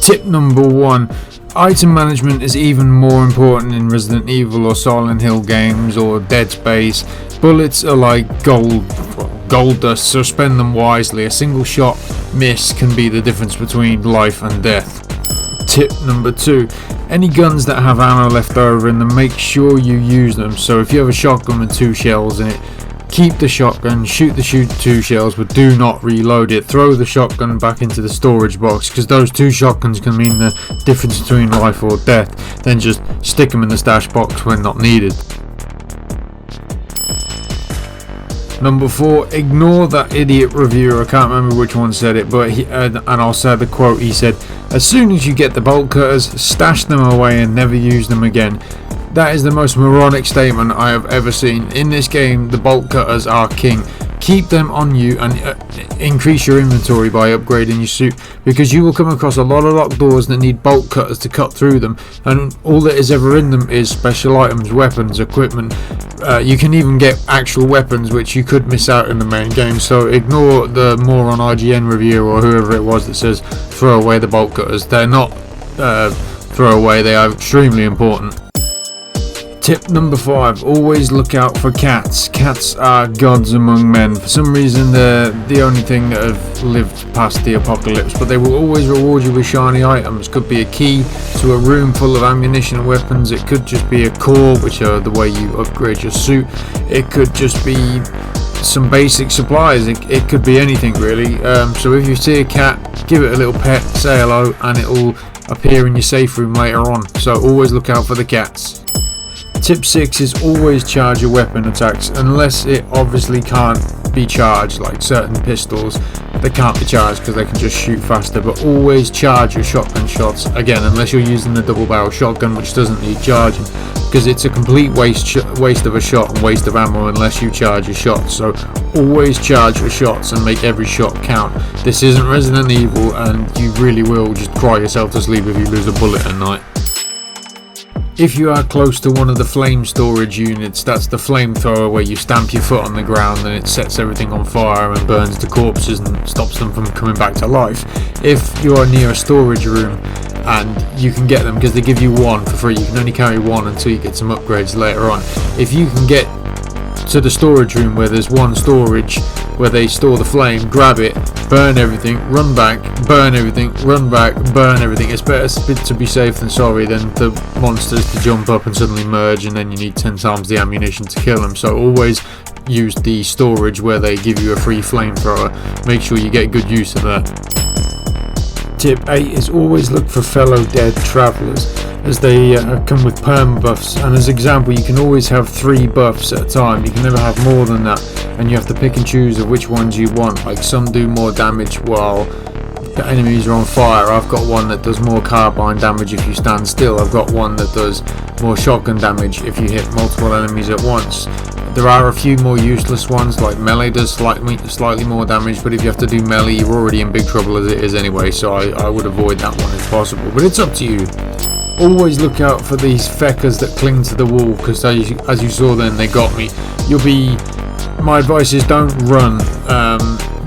Tip number 1. Item management is even more important in Resident Evil or Silent Hill games or Dead Space. Bullets are like gold dust, so spend them wisely. A single shot miss can be the difference between life and death. Tip number 2. Any guns that have ammo left over in them, make sure you use them. So if you have a shotgun with 2 shells in it, keep the shotgun, shoot the 2 shells, but do not reload it. Throw the shotgun back into the storage box, because those 2 shotguns can mean the difference between life or death. Then just stick them in the stash box when not needed. Number 4, ignore that idiot reviewer. I can't remember which one said it, but and I'll say the quote. He said, "As soon as you get the bolt cutters, stash them away and never use them again." That is the most moronic statement I have ever seen. In this game, the bolt cutters are king. Keep them on you and increase your inventory by upgrading your suit, because you will come across a lot of locked doors that need bolt cutters to cut through them, and all that is ever in them is special items, weapons, equipment. You can even get actual weapons which you could miss out in the main game, so ignore the moron IGN reviewer or whoever it was that says throw away the bolt cutters. They're not throw away, they are extremely important. Tip number 5, always look out for cats. Cats are gods among men. For some reason they're the only thing that have lived past the apocalypse, but they will always reward you with shiny items. Could be a key to a room full of ammunition and weapons. It could just be a core, which are the way you upgrade your suit. It could just be some basic supplies. It could be anything really. So if you see a cat, give it a little pet, say hello, and it will appear in your safe room later on. So always look out for the cats. Tip 6 is always charge your weapon attacks, unless it obviously can't be charged, like certain pistols. They can't be charged because they can just shoot faster, but always charge your shotgun shots, again unless you're using the double barrel shotgun, which doesn't need charging, because it's a complete waste of a shot and waste of ammo unless you charge your shots. So always charge your shots and make every shot count. This isn't Resident Evil, and you really will just cry yourself to sleep if you lose a bullet at night. If you are close to one of the flame storage units, that's the flamethrower where you stamp your foot on the ground and it sets everything on fire and burns the corpses and stops them from coming back to life. If you are near a storage room, and you can get them because they give you 1 for free, you can only carry 1 until you get some upgrades later on. If you can get to the storage room where there's 1 storage where they store the flame, grab it, burn everything, run back, burn everything, run back, burn everything. It's better to be safe than sorry than the monsters to jump up and suddenly merge and then you need 10 times the ammunition to kill them. So always use the storage where they give you a free flamethrower. Make sure you get good use of that. Tip 8 is always look for fellow dead travellers, as they come with perm buffs, and as example you can always have 3 buffs at a time. You can never have more than that, and you have to pick and choose of which ones you want. Like some do more damage while the enemies are on fire. I've got one that does more carbine damage if you stand still. I've got one that does more shotgun damage if you hit multiple enemies at once. There are a few more useless ones, like melee does slightly more damage, but if you have to do melee you're already in big trouble as it is anyway, so I would avoid that one if possible, but it's up to you. Always look out for these feckers that cling to the wall, because as you saw then, they got me. My advice is don't run,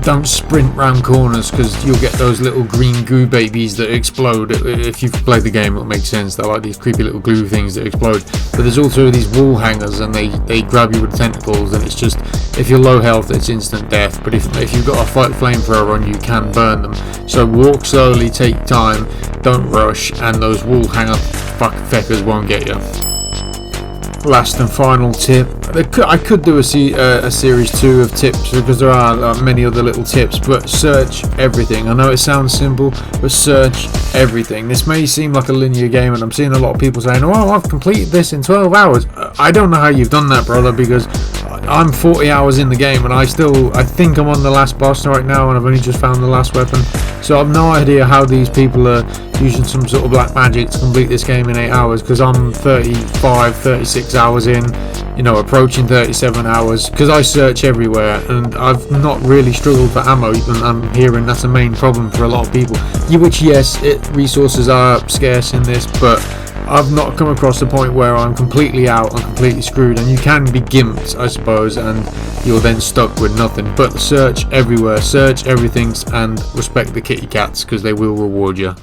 don't sprint round corners, because you'll get those little green goo babies that explode. If you've played the game it'll make sense. They're like these creepy little glue things that explode. But there's also these wall hangers and they grab you with tentacles, and it's just, if you're low health it's instant death, but if you've got a flamethrower on you can burn them. So walk slowly, take time, don't rush, and those wall hanger feckers won't get you. Last and final tip, I could do a series 2 of tips because there are many other little tips, but search everything. I know it sounds simple, but search everything. This may seem like a linear game, and I'm seeing a lot of people saying, "Oh, I've completed this in 12 hours." I don't know how you've done that, brother, because I'm 40 hours in the game and I think I'm on the last boss right now, and I've only just found the last weapon. So I've no idea how these people are using some sort of black magic to complete this game in 8 hours, because I'm 35, 36 hours in, approaching 37 hours, because I search everywhere and I've not really struggled for ammo, and I'm hearing that's a main problem for a lot of people. Which yes, resources are scarce in this, but I've not come across the point where I'm completely out and completely screwed, and you can be gimped, I suppose, and you're then stuck with nothing. But search everywhere, search everything, and respect the kitty cats, because they will reward you.